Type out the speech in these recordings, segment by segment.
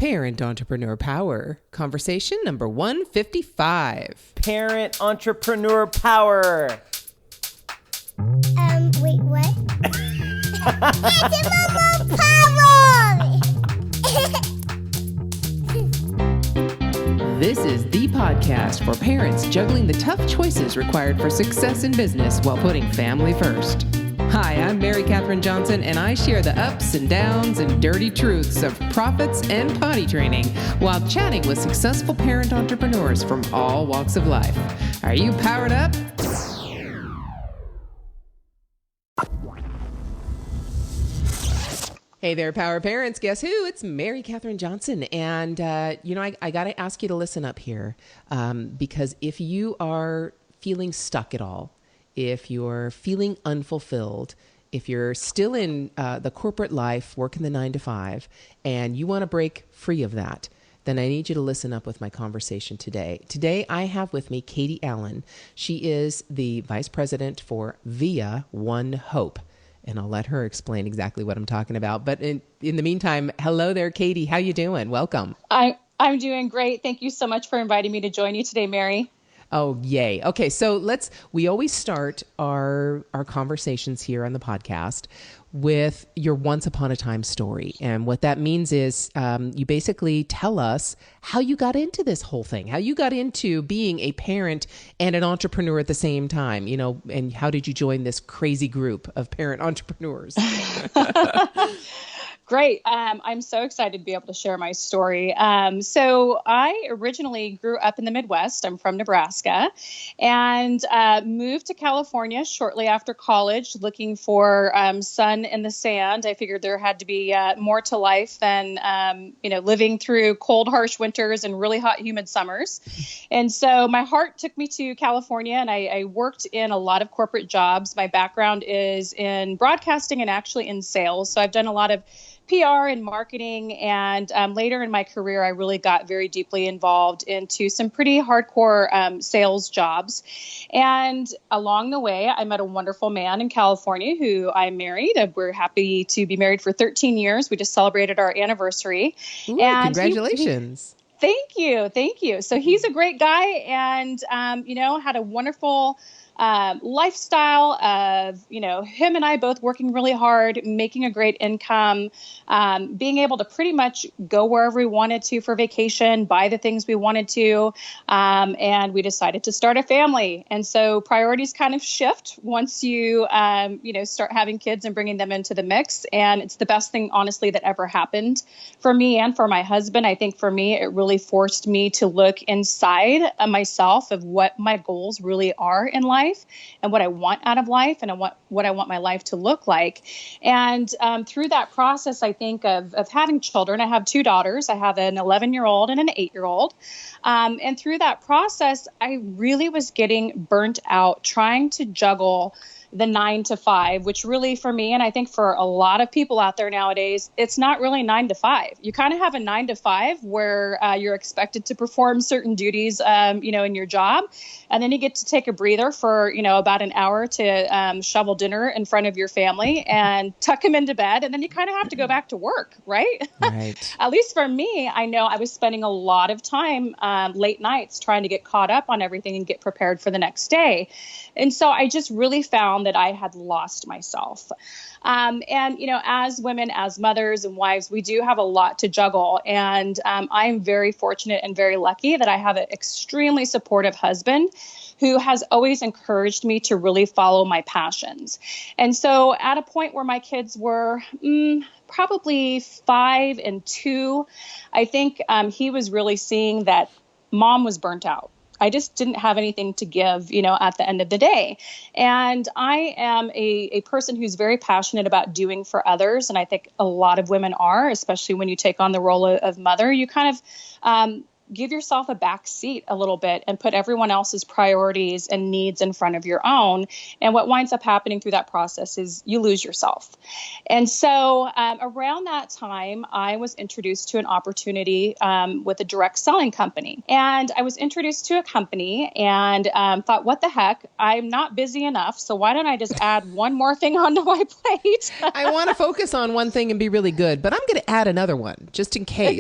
Parent Entrepreneur Power, conversation number 155. Parent Entrepreneur Power. Wait, what? Entrepreneur Power! This is the podcast for parents juggling the tough choices required for success in business while putting family first. Hi, I'm Mary Catherine Johnson, and I share the ups and downs and dirty truths of profits and potty training while chatting with successful parent entrepreneurs from all walks of life. Are you powered up? Hey there, Power Parents. Guess who? It's Mary Catherine Johnson. And, I got to ask you to listen up here because if you are feeling stuck at all, if you're feeling unfulfilled, if you're still in the corporate life, working the 9 to 5, and you want to break free of that, then I need you to listen up with my conversation today. Today, I have with me Katie Allen. She is the Vice President for ViaONEHOPE. And I'll let her explain exactly what I'm talking about. But in the meantime, hello there, Katie. How you doing? Welcome. I'm doing great. Thank you so much for inviting me to join you today, Mary. Oh, yay. Okay, so we always start our conversations here on the podcast with your once upon a time story. And what that means is you basically tell us how you got into this whole thing, how you got into being a parent and an entrepreneur at the same time, and how did you join this crazy group of parent entrepreneurs? Great. I'm so excited to be able to share my story. So I originally grew up in the Midwest. I'm from Nebraska and moved to California shortly after college looking for sun in the sand. I figured there had to be more to life than, living through cold, harsh winters and really hot, humid summers. And so my heart took me to California and I worked in a lot of corporate jobs. My background is in broadcasting and actually in sales. So I've done a lot of PR and marketing. And later in my career, I really got very deeply involved into some pretty hardcore sales jobs. And along the way, I met a wonderful man in California who I married. We're happy to be married for 13 years. We just celebrated our anniversary. Ooh, and congratulations. Thank you. So he's a great guy and, had a wonderful lifestyle of, him and I both working really hard, making a great income, being able to pretty much go wherever we wanted to for vacation, buy the things we wanted to. And we decided to start a family. And so priorities kind of shift once you, start having kids and bringing them into the mix. And it's the best thing, honestly, that ever happened for me and for my husband. I think for me, it really forced me to look inside myself of what my goals really are in life and what I want out of life and what I want my life to look like. And through that process, I think of having children, I have 2 daughters. I have an 11-year-old and an 8-year-old. And through that process, I really was getting burnt out trying to juggle the 9 to 5, which really for me, and I think for a lot of people out there nowadays, it's not really 9 to 5. You kind of have a 9 to 5 where you're expected to perform certain duties, in your job. And then you get to take a breather for, about an hour to shovel dinner in front of your family and tuck them into bed. And then you kind of have to go back to work, right? Right. At least for me, I know I was spending a lot of time late nights trying to get caught up on everything and get prepared for the next day. And so I just really found that I had lost myself. As women, as mothers and wives, we do have a lot to juggle. And I'm very fortunate and very lucky that I have an extremely supportive husband who has always encouraged me to really follow my passions. And so at a point where my kids were probably 5 and 2, I think he was really seeing that mom was burnt out. I just didn't have anything to give, at the end of the day. And I am a person who's very passionate about doing for others. And I think a lot of women are, especially when you take on the role of mother, you kind of give yourself a back seat a little bit and put everyone else's priorities and needs in front of your own. And what winds up happening through that process is you lose yourself. And so around that time, I was introduced to an opportunity with a direct selling company. And I was introduced to a company and thought, what the heck? I'm not busy enough. So why don't I just add one more thing onto my plate? I want to focus on one thing and be really good, but I'm going to add another one just in case.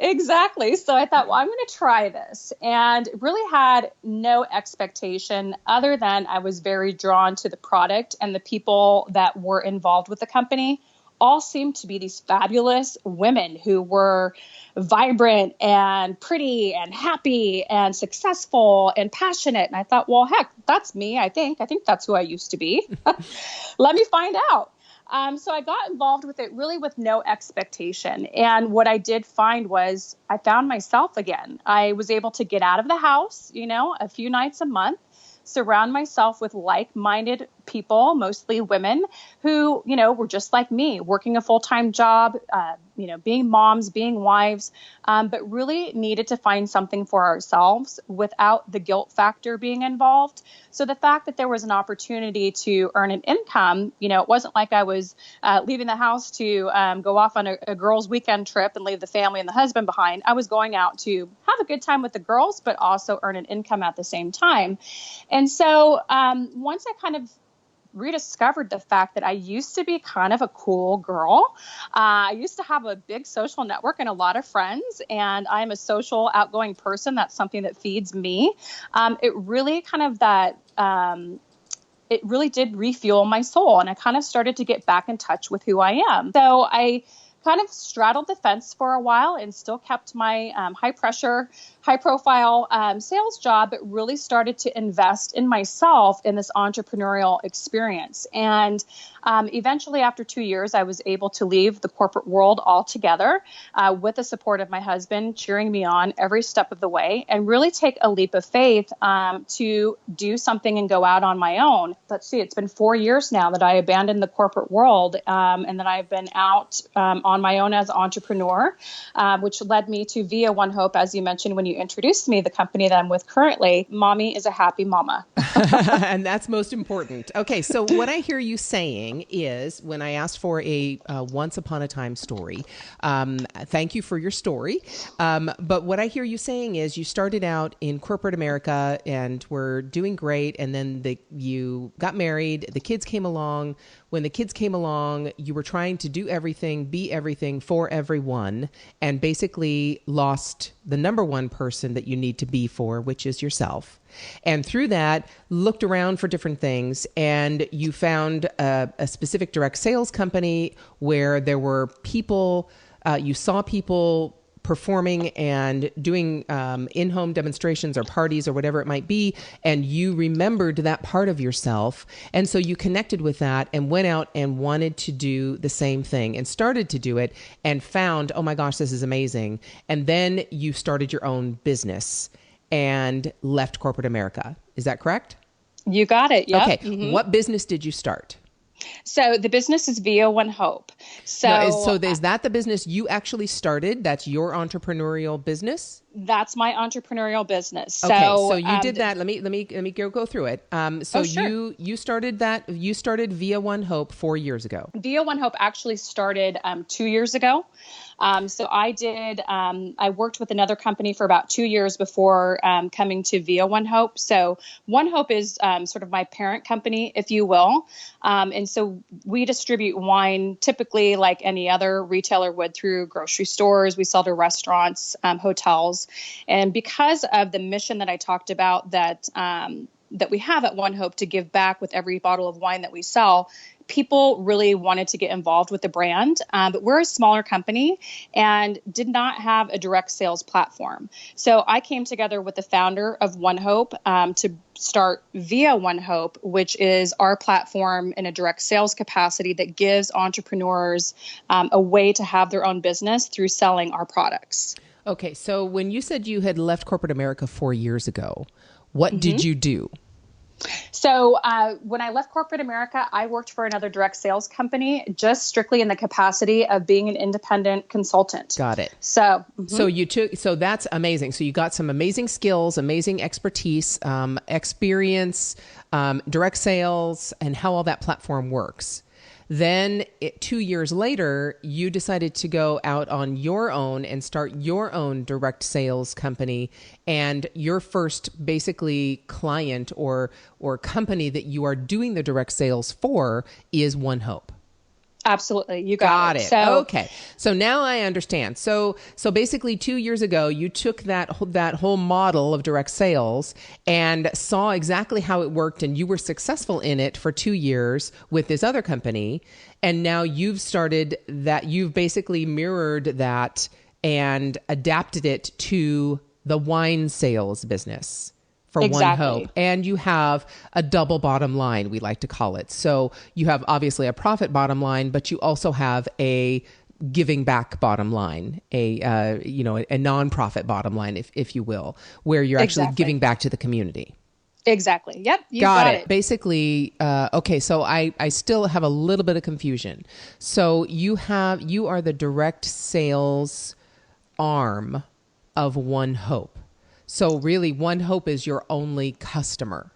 Exactly. So I thought, well, I'm going to try this, and really had no expectation other than I was very drawn to the product, and the people that were involved with the company all seemed to be these fabulous women who were vibrant and pretty and happy and successful and passionate. And I thought, well, heck, that's me. I think that's who I used to be. Let me find out. So I got involved with it really with no expectation. And what I did find was I found myself again. I was able to get out of the house, a few nights a month, surround myself with like-minded people, mostly women who, were just like me, working a full-time job, being moms, being wives, but really needed to find something for ourselves without the guilt factor being involved. So the fact that there was an opportunity to earn an income, it wasn't like I was leaving the house to go off on a girls' weekend trip and leave the family and the husband behind. I was going out to have a good time with the girls, but also earn an income at the same time. And so once I kind of rediscovered the fact that I used to be kind of a cool girl. I used to have a big social network and a lot of friends, and I'm a social, outgoing person. That's something that feeds me. It really it really did refuel my soul, and I kind of started to get back in touch with who I am. So I kind of straddled the fence for a while and still kept my high pressure, high profile sales job, but really started to invest in myself in this entrepreneurial experience. And eventually, after 2 years, I was able to leave the corporate world altogether with the support of my husband cheering me on every step of the way, and really take a leap of faith to do something and go out on my own. Let's see, it's been 4 years now that I abandoned the corporate world and that I've been out on my own as an entrepreneur, which led me to ViaONEHOPE, as you mentioned when you introduced me, the company that I'm with currently. Mommy is a happy mama. And that's most important. Okay, so what I hear you saying is, when I asked for a once upon a time story, thank you for your story. But what I hear you saying is you started out in corporate America and were doing great. And then you got married, the kids came along. When the kids came along, you were trying to do everything, be everything for everyone, and basically lost the number one person that you need to be for, which is yourself. And through that, looked around for different things, and you found a specific direct sales company where there were people, you saw people performing and doing in-home demonstrations or parties or whatever it might be, and you remembered that part of yourself. And so you connected with that and went out and wanted to do the same thing and started to do it and found, oh my gosh, this is amazing. And then you started your own business and left corporate America. Is that correct? You got it. Yep. Okay. Mm-hmm. What business did you start? So the business is ViaONEHOPE. So is that the business you actually started? That's your entrepreneurial business? That's my entrepreneurial business. Okay, so you did that. Let me go through it. Sure. You started that. You started ViaONEHOPE 4 years ago. ViaONEHOPE actually started 2 years ago. So I worked with another company for about 2 years before coming to ViaONEHOPE. So OneHope is sort of my parent company, if you will. And so we distribute wine typically like any other retailer would through grocery stores. We sell to restaurants, hotels. And because of the mission that I talked about that we have at OneHope to give back with every bottle of wine that we sell, people really wanted to get involved with the brand, but we're a smaller company and did not have a direct sales platform. So I came together with the founder of OneHope to start ViaONEHOPE, which is our platform in a direct sales capacity that gives entrepreneurs a way to have their own business through selling our products. Okay, so when you said you had left corporate America 4 years ago, what did you do? So when I left corporate America, I worked for another direct sales company, just strictly in the capacity of being an independent consultant. Got it. So, So that's amazing. So you got some amazing skills, amazing expertise, experience, direct sales, and how all that platform works. Then 2 years later, you decided to go out on your own and start your own direct sales company. And your first basically client or company that you are doing the direct sales for is OneHope. absolutely. You got it. So, okay. So now I understand. So basically 2 years ago, you took that whole model of direct sales and saw exactly how it worked, and you were successful in it for 2 years with this other company. And now you've basically mirrored that and adapted it to the wine sales business for Exactly. OneHope. And you have a double bottom line, we like to call it. So you have obviously a profit bottom line, but you also have a giving back bottom line, a nonprofit bottom line, if you will, where you're actually Exactly. giving back to the community. Exactly. Yep. You Got it. Basically, okay. So I still have a little bit of confusion. So you are the direct sales arm of OneHope. So really, OneHope is your only customer.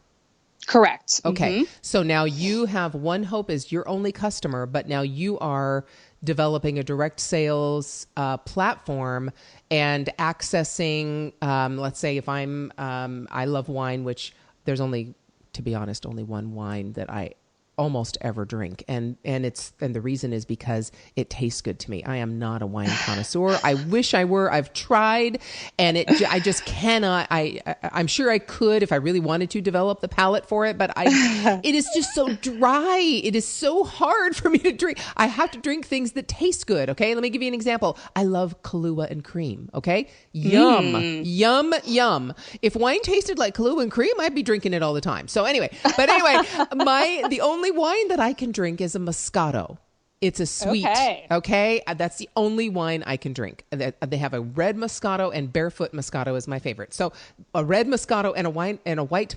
Correct. Okay. So now you have OneHope as your only customer, but now you are developing a direct sales platform and accessing, let's say if I love wine, which there's only, to be honest, only one wine that I almost ever drink. And the reason is because it tastes good to me. I am not a wine connoisseur. I wish I were. I've tried, and I just cannot. I'm sure I could if I really wanted to develop the palate for it, but it is just so dry. It is so hard for me to drink. I have to drink things that taste good. Okay. Let me give you an example. I love Kahlua and cream. Okay. Yum, yum, yum. If wine tasted like Kahlua and cream, I'd be drinking it all the time. So anyway, the only wine that I can drink is a Moscato. It's a sweet. Okay. That's the only wine I can drink. They have a red Moscato, and barefoot Moscato is my favorite. So a red Moscato and a white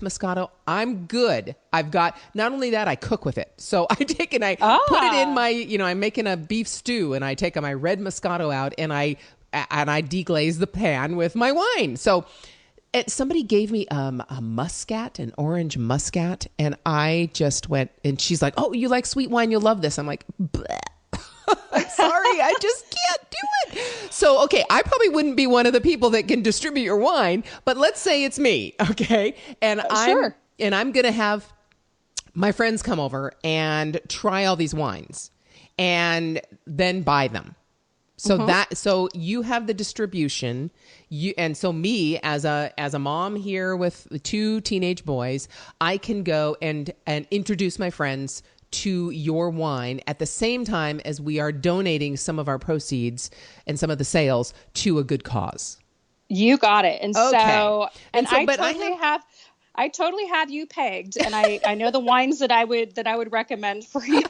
Moscato, I'm good. I've got, not only that, I cook with it. So I take and I put it in my, I'm making a beef stew, and I take my red Moscato out and I deglaze the pan with my wine. So somebody gave me a muscat, an orange muscat, and I just went, and she's like, "Oh, you like sweet wine? You'll love this." I'm like, bleh. I'm sorry, I just can't do it. So, okay, I probably wouldn't be one of the people that can distribute your wine, but let's say it's me, okay? And Sure. I'm going to have my friends come over and try all these wines and then buy them. So you have the distribution, so me as a mom here with 2 teenage boys, I can go and introduce my friends to your wine at the same time as we are donating some of our proceeds and some of the sales to a good cause. You got it. And Okay. I totally have you pegged, and I know the wines that I would recommend for you.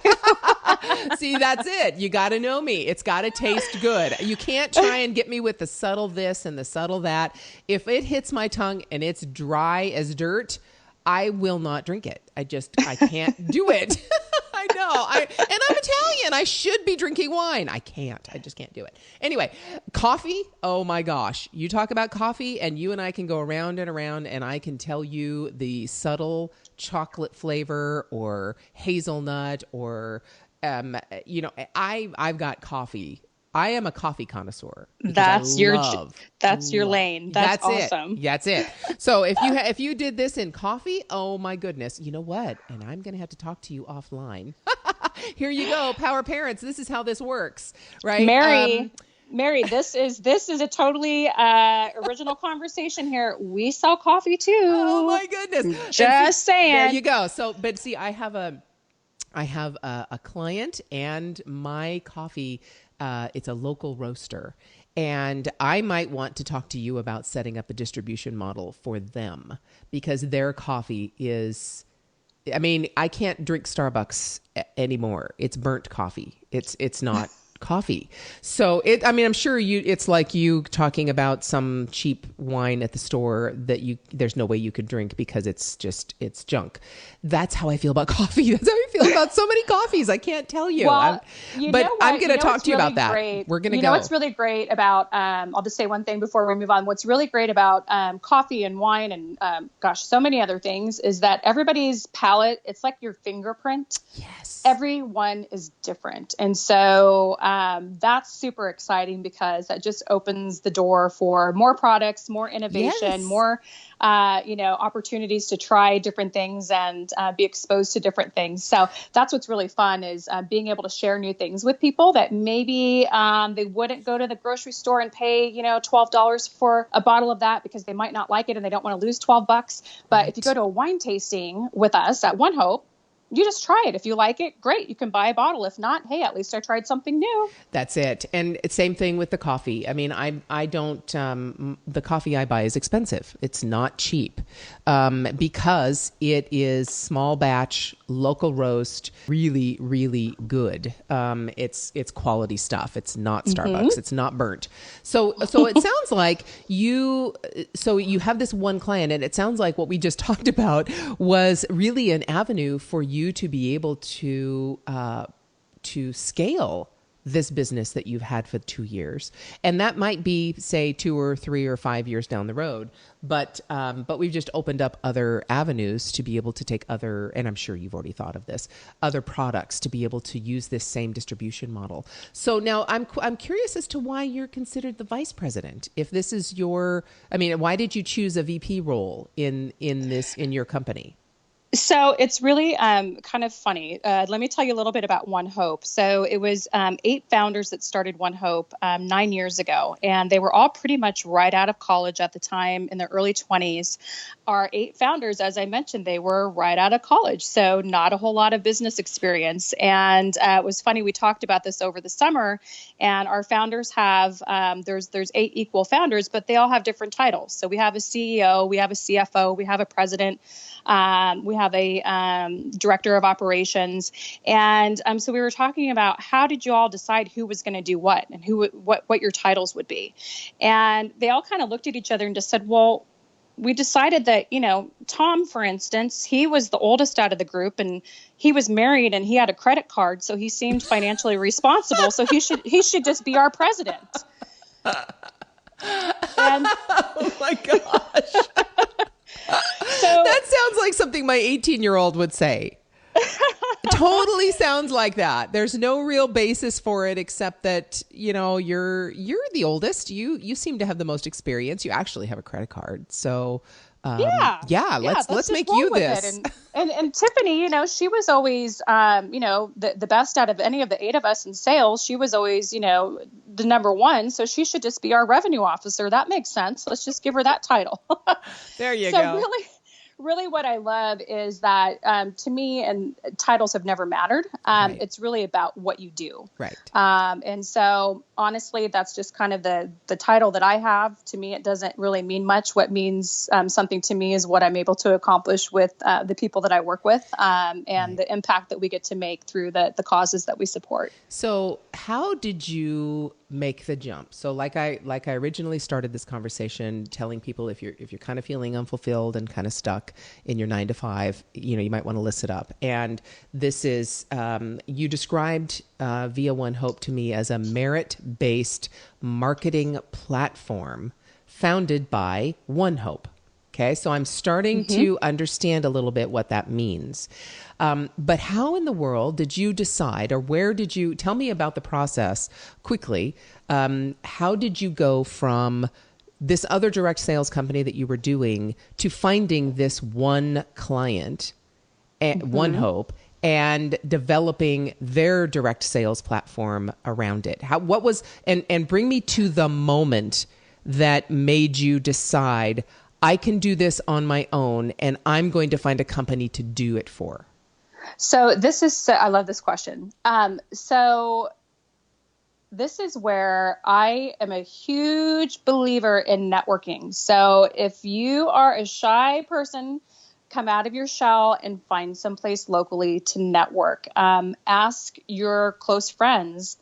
See, that's it. You got to know me. It's got to taste good. You can't try and get me with the subtle this and the subtle that. If it hits my tongue and it's dry as dirt, I will not drink it. I can't do it. I know. And I'm Italian. I should be drinking wine. I can't. I just can't do it. Anyway, coffee. Oh my gosh. You talk about coffee and you and I can go around and around, and I can tell you the subtle chocolate flavor or hazelnut or, I've got coffee. I am a coffee connoisseur. That's your lane. That's awesome. That's it. So if you did this in coffee, oh my goodness, you know what? And I'm going to have to talk to you offline. Here you go, power parents. This is how this works, right? Mary, this is a totally original conversation here. We sell coffee too. Oh my goodness! Just saying. There you go. So, but see, I have a client, and my coffee. It's a local roaster, and I might want to talk to you about setting up a distribution model for them, because their coffee is, I can't drink Starbucks anymore. It's burnt coffee. It's not, coffee. So I'm sure it's like you talking about some cheap wine at the store that there's no way you could drink because it's junk. That's how I feel about coffee. That's how I feel about so many coffees. I can't tell you. Well, I'm going to talk to you about that. Great. We're going to go. You know what's really great about, I'll just say one thing before we move on. What's really great about coffee and wine and so many other things is that everybody's palate, it's like your fingerprint. Yes. Everyone is different. And so that's super exciting because that just opens the door for more products, more innovation, more opportunities to try different things and be exposed to different things. So that's what's really fun is being able to share new things with people that maybe they wouldn't go to the grocery store and pay, $12 for a bottle of that because they might not like it and they don't want to lose $12. But if you go to a wine tasting with us at One Hope, you just try it. If you like it, great. You can buy a bottle. If not, hey, at least I tried something new. That's it. And same thing with the coffee. I mean, I don't, the coffee I buy is expensive. It's not cheap because it is small batch, local roast, really, really good. It's quality stuff. It's not Starbucks. It's not burnt. So it sounds like you have this one client, and it sounds like what we just talked about was really an avenue for you to be able to scale this business that you've had for 2 years. And that might be, say, 2 or 3 or 5 years down the road. But we've just opened up other avenues to be able to take other, and I'm sure you've already thought of this, other products to be able to use this same distribution model. So now I'm curious as to why you're considered the vice president. If this is why did you choose a VP role in your company? So it's really kind of funny. Let me tell you a little bit about One Hope. So it was 8 founders that started One Hope 9 years ago, and they were all pretty much right out of college at the time in their early 20s. Our 8 founders, as I mentioned, they were right out of college, so not a whole lot of business experience. And it was funny, we talked about this over the summer, and our founders have, there's 8 equal founders, but they all have different titles. So we have a CEO, we have a CFO, we have a president, we have a director of operations. And so we were talking about how did you all decide who was going to do what and what your titles would be. And they all kind of looked at each other and just said, well, we decided that, Tom, for instance, he was the oldest out of the group and he was married and he had a credit card. So he seemed financially responsible. So he should just be our president. And oh my gosh. So that sounds like something my 18-year-old would say. Totally sounds like that. There's no real basis for it except that, you're the oldest. You seem to have the most experience. You actually have a credit card. So let's make you this. And Tiffany, she was always, the best out of any of the 8 of us in sales. She was always, the number one. So she should just be our revenue officer. That makes sense. Let's just give her that title. There you go. Really what I love is that to me, and titles have never mattered. Right. It's really about what you do. Right. And so honestly, that's just kind of the title that I have. To me, it doesn't really mean much. What means something to me is what I'm able to accomplish with the people that I work with and the impact that we get to make through the causes that we support. So how did you make the jump? So like I originally started this conversation telling people if you're kind of feeling unfulfilled and kind of stuck in your 9 to 5, you might want to list it up. And this is, you described ViaONEHOPE to me as a merit-based marketing platform founded by OneHope. Okay, so I'm starting to understand a little bit what that means. But how in the world did you decide, or where did you, tell me about the process quickly. How did you go from this other direct sales company that you were doing to finding this one client, OneHope, and developing their direct sales platform around it? What was, and bring me to the moment that made you decide, I can do this on my own and I'm going to find a company to do it for. So I love this question. So this is where I am a huge believer in networking. So if you are a shy person, come out of your shell and find someplace locally to network. Ask your close friends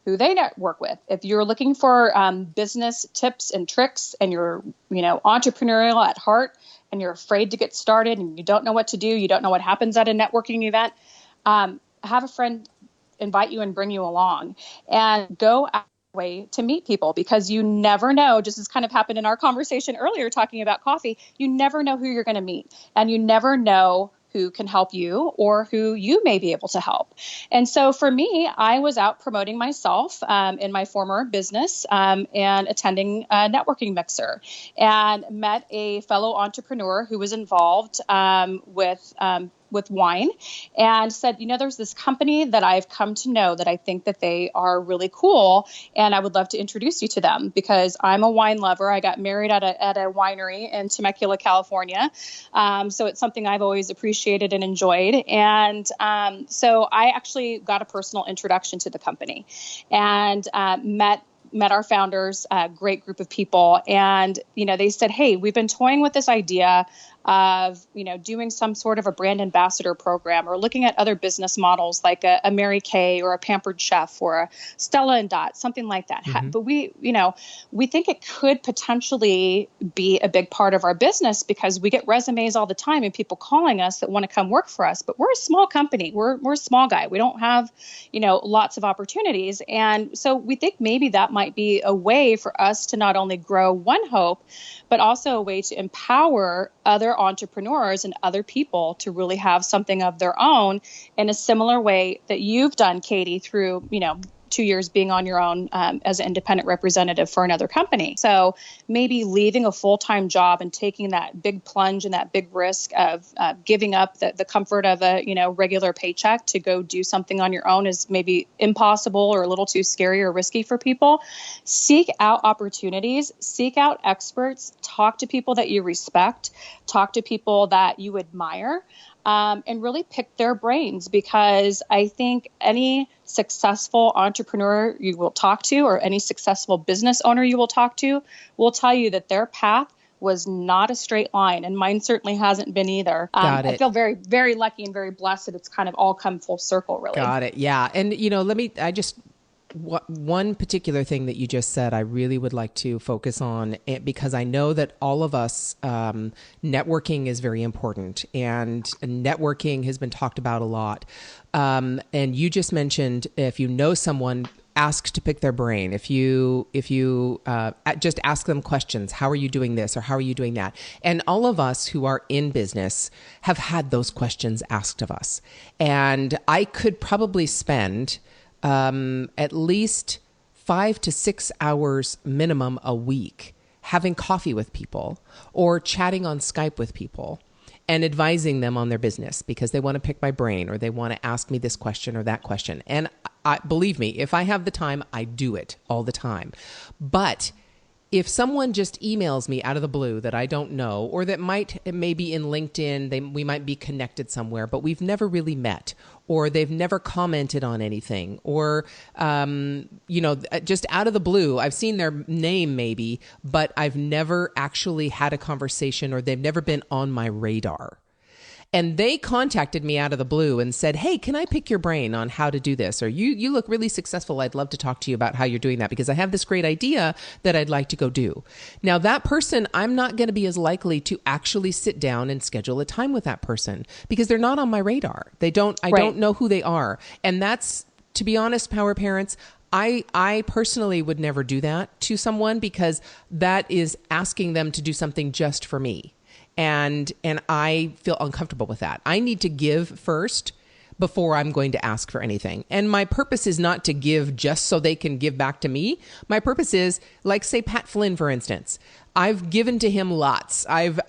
who they network with. If you're looking for business tips and tricks and you're, entrepreneurial at heart and you're afraid to get started and you don't know what to do, you don't know what happens at a networking event, have a friend invite you and bring you along and go out of your way to meet people, because you never know, just as kind of happened in our conversation earlier talking about coffee, you never know who you're going to meet, and you never know who can help you or who you may be able to help. And so for me, I was out promoting myself in my former business and attending a networking mixer, and met a fellow entrepreneur who was involved with wine, and said, there's this company that I've come to know that I think that they are really cool, and I would love to introduce you to them, because I'm a wine lover. I got married at a winery in Temecula, California. So it's something I've always appreciated and enjoyed. And so I actually got a personal introduction to the company, and met our founders, a great group of people. And, they said, hey, we've been toying with this idea of, doing some sort of a brand ambassador program, or looking at other business models like a Mary Kay or a Pampered Chef or a Stella and Dot, something like that. Mm-hmm. But we think it could potentially be a big part of our business, because we get resumes all the time and people calling us that want to come work for us. But we're a small company. We're a small guy. We don't have, lots of opportunities. And so we think maybe that might be a way for us to not only grow One Hope, but also a way to empower other entrepreneurs and other people to really have something of their own in a similar way that you've done, Katie, through, 2 years being on your own as an independent representative for another company. So maybe leaving a full-time job and taking that big plunge and that big risk of giving up the comfort of a regular paycheck to go do something on your own is maybe impossible or a little too scary or risky for people. Seek out opportunities, seek out experts, talk to people that you respect, talk to people that you admire. And really pick their brains, because I think any successful entrepreneur you will talk to, or any successful business owner you will talk to, will tell you that their path was not a straight line, and mine certainly hasn't been either. I feel very, very lucky and very blessed that it's kind of all come full circle, really. Got it. Yeah. And, one particular thing that you just said, I really would like to focus on, because I know that all of us, networking is very important, and networking has been talked about a lot. And you just mentioned, if you know someone, ask to pick their brain. If you just ask them questions, how are you doing this, or how are you doing that? And all of us who are in business have had those questions asked of us. And I could probably spend at least 5 to 6 hours minimum a week having coffee with people or chatting on Skype with people and advising them on their business, because they want to pick my brain or they want to ask me this question or that question. And believe me, if I have the time, I do it all the time. But if someone just emails me out of the blue that I don't know, or that maybe in LinkedIn, we might be connected somewhere, but we've never really met, or they've never commented on anything, or, just out of the blue, I've seen their name maybe, but I've never actually had a conversation, or they've never been on my radar. And they contacted me out of the blue and said, hey, can I pick your brain on how to do this? Or you look really successful. I'd love to talk to you about how you're doing that, because I have this great idea that I'd like to go do. Now, that person, I'm not going to be as likely to actually sit down and schedule a time with that person, because they're not on my radar. I don't know who they are. And that's, to be honest, Power Parents, I personally would never do that to someone, because that is asking them to do something just for me. And I feel uncomfortable with that. I need to give first before I'm going to ask for anything. And my purpose is not to give just so they can give back to me. My purpose is, like, say, Pat Flynn, for instance. I've given to him lots. I've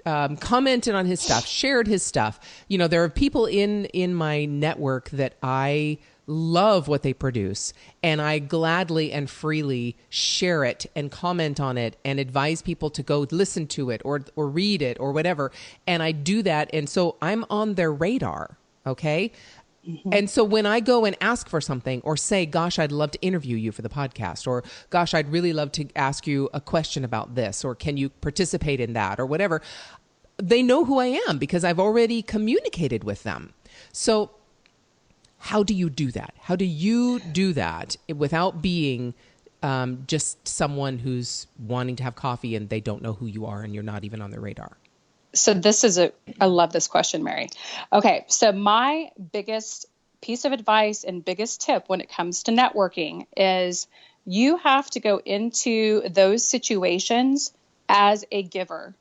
commented on his stuff, shared his stuff. There are people in my network that I love what they produce, and I gladly and freely share it and comment on it and advise people to go listen to it or read it or whatever. And I do that. And so I'm on their radar. Okay. Mm-hmm. And so when I go and ask for something, or say, gosh, I'd love to interview you for the podcast, or gosh, I'd really love to ask you a question about this, or can you participate in that, or whatever, they know who I am because I've already communicated with them. So how do you do that? How do you do that without being just someone who's wanting to have coffee and they don't know who you are and you're not even on their radar? So I love this question, Mary. Okay. So my biggest piece of advice and biggest tip when it comes to networking is you have to go into those situations as a giver.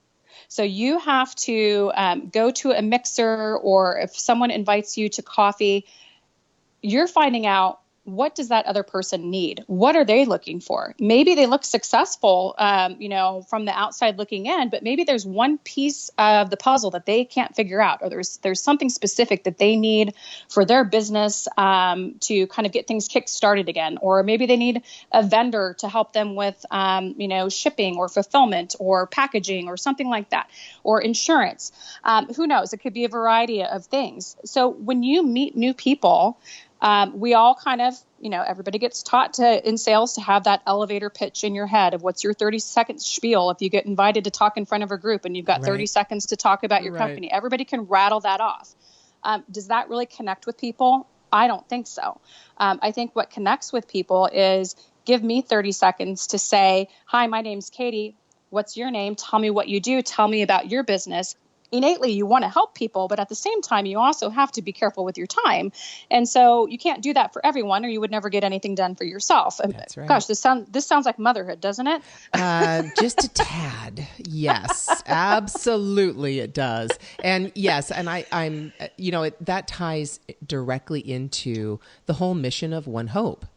So you have to go to a mixer, or if someone invites you to coffee, you're finding out, what does that other person need? What are they looking for? Maybe they look successful, from the outside looking in, but maybe there's one piece of the puzzle that they can't figure out, or there's something specific that they need for their business to kind of get things kick-started again. Or maybe they need a vendor to help them with, shipping or fulfillment or packaging or something like that, or insurance. Who knows? It could be a variety of things. So when you meet new people, we all kind of, everybody gets taught in sales to have that elevator pitch in your head of what's your 30-second spiel. If you get invited to talk in front of a group and you've got 30 seconds to talk about your company, everybody can rattle that off. Does that really connect with people? I don't think so. I think what connects with people is, give me 30 seconds to say, hi, my name's Katie. What's your name? Tell me what you do. Tell me about your business. Innately, you want to help people, but at the same time, you also have to be careful with your time. And so you can't do that for everyone, or you would never get anything done for yourself. That's right. Gosh, this sounds like motherhood, doesn't it? Just a tad. Yes, absolutely it does. And yes, and I'm, that ties directly into the whole mission of One Hope.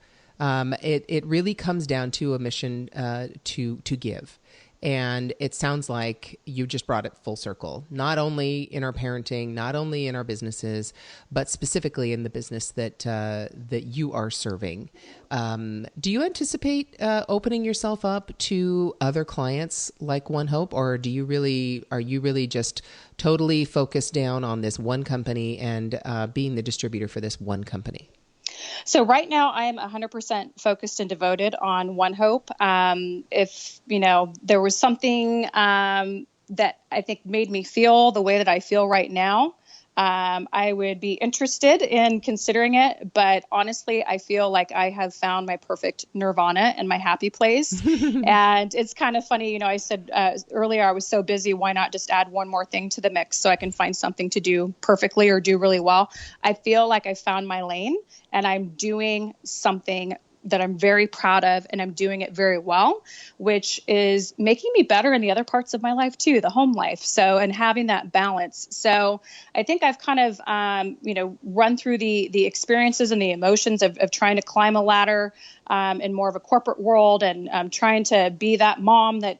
It really comes down to a mission to give. And it sounds like you just brought it full circle, not only in our parenting, not only in our businesses, but specifically in the business that you are serving. Do you anticipate opening yourself up to other clients like One Hope, or are you really just totally focused down on this one company and being the distributor for this one company? So right now I am 100% focused and devoted on One Hope. If, there was something that I think made me feel the way that I feel right now, I would be interested in considering it. But honestly, I feel like I have found my perfect nirvana and my happy place. And it's kind of funny, I said earlier, I was so busy, why not just add one more thing to the mix so I can find something to do perfectly or do really well. I feel like I found my lane, and I'm doing something that I'm very proud of, and I'm doing it very well, which is making me better in the other parts of my life too, the home life. So, and having that balance. So I think I've kind of, run through the experiences and the emotions of trying to climb a ladder in more of a corporate world, and trying to be that mom that,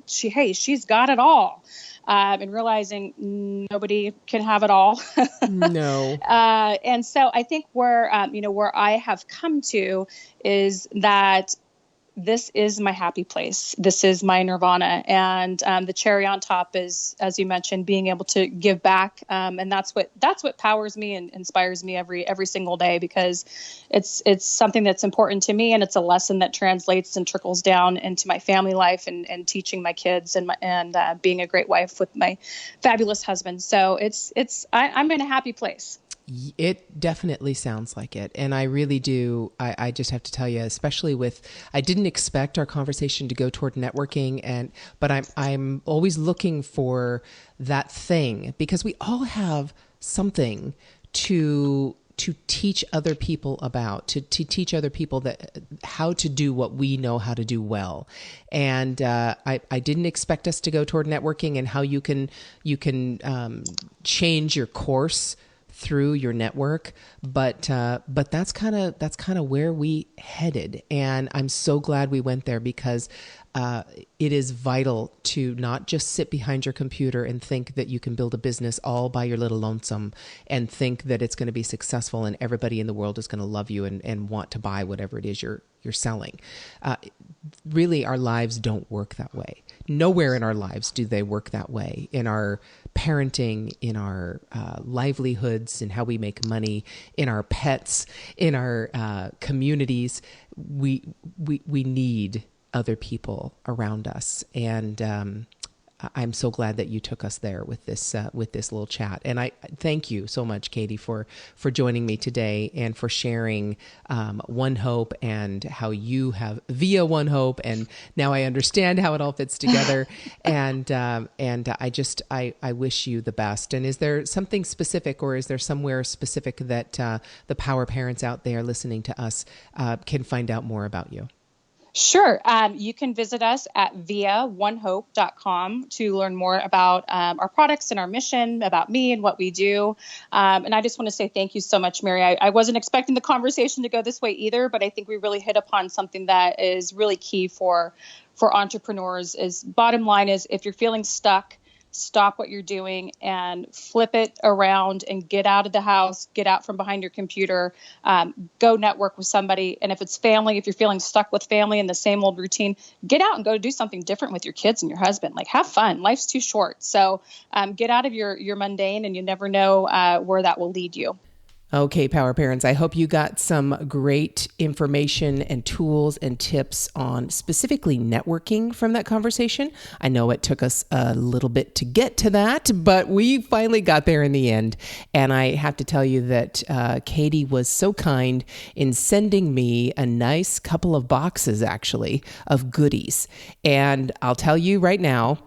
she's got it all. And realizing nobody can have it all. No. And so I think where I have come to is that this is my happy place. This is my nirvana. And the cherry on top is, as you mentioned, being able to give back. And that's what powers me and inspires me every single day, because it's something that's important to me, and it's a lesson that translates and trickles down into my family life and teaching my kids and being a great wife with my fabulous husband. So I'm in a happy place. It definitely sounds like it. And I really do. I just have to tell you, especially I didn't expect our conversation to go toward networking, but I'm always looking for that thing, because we all have something to teach other people about, to teach other people how to do what we know how to do well. And I didn't expect us to go toward networking and how you can change your course through your network, but that's kind of where we headed, and I'm so glad we went there, because it is vital to not just sit behind your computer and think that you can build a business all by your little lonesome and think that it's going to be successful and everybody in the world is going to love you and want to buy whatever it is you're selling. Really, our lives don't work that way. Nowhere in our lives do they work that way. In our parenting, in our livelihoods, in how we make money, in our pets, in our communities, we need other people around us. And I'm so glad that you took us there with this little chat. And I thank you so much, Katie, for joining me today and for sharing One Hope and how you have Via One Hope, and now I understand how it all fits together. and I wish you the best. And is there something specific, or is there somewhere specific that the power parents out there listening to us can find out more about you? Sure. You can visit us at ViaONEHOPE.com to learn more about our products and our mission, about me and what we do. And I just want to say thank you so much, Mary. I wasn't expecting the conversation to go this way either, but I think we really hit upon something that is really key for entrepreneurs. Is bottom line is, if you're feeling stuck, stop what you're doing and flip it around and get out of the house, get out from behind your computer, go network with somebody. And if it's family, if you're feeling stuck with family in the same old routine, get out and go do something different with your kids and your husband. Like, have fun. Life's too short. So get out of your mundane, and you never know where that will lead you. Okay, Power Parents, I hope you got some great information and tools and tips on specifically networking from that conversation. I know it took us a little bit to get to that, but we finally got there in the end. And I have to tell you that Katie was so kind in sending me a nice couple of boxes, actually, of goodies. And I'll tell you right now,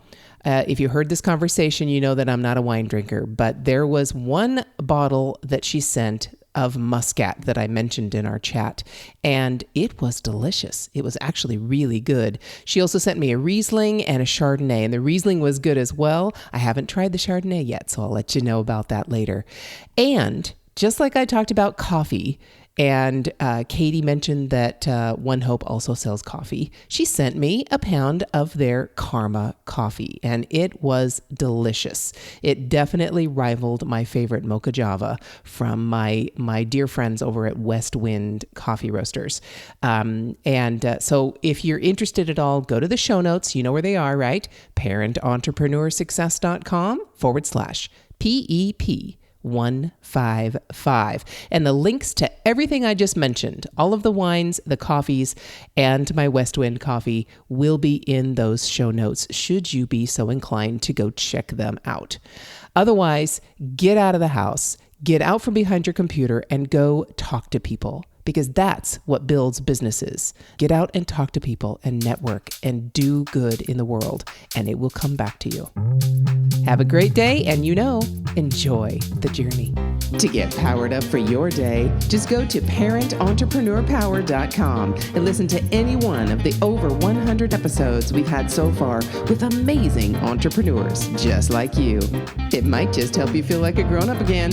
if you heard this conversation, you know that I'm not a wine drinker, but there was one bottle that she sent of Muscat that I mentioned in our chat, and it was delicious. It was actually really good. She also sent me a Riesling and a Chardonnay, and the Riesling was good as well. I haven't tried the Chardonnay yet, so I'll let you know about that later. And just like I talked about coffee, and Katie mentioned that One Hope also sells coffee, she sent me a pound of their Karma coffee, and it was delicious. It definitely rivaled my favorite Mocha Java from my dear friends over at West Wind Coffee Roasters. So if you're interested at all, go to the show notes. You know where they are, right? ParentEntrepreneurSuccess.com/PEP 155. And the links to everything I just mentioned, all of the wines, the coffees, and my West Wind coffee will be in those show notes, should you be so inclined to go check them out. Otherwise, get out of the house, get out from behind your computer, and go talk to people, because that's what builds businesses. Get out and talk to people and network and do good in the world, and it will come back to you. Have a great day, and enjoy the journey. To get powered up for your day, just go to ParentEntrepreneurPower.com and listen to any one of the over 100 episodes we've had so far with amazing entrepreneurs just like you. It might just help you feel like a grown-up again.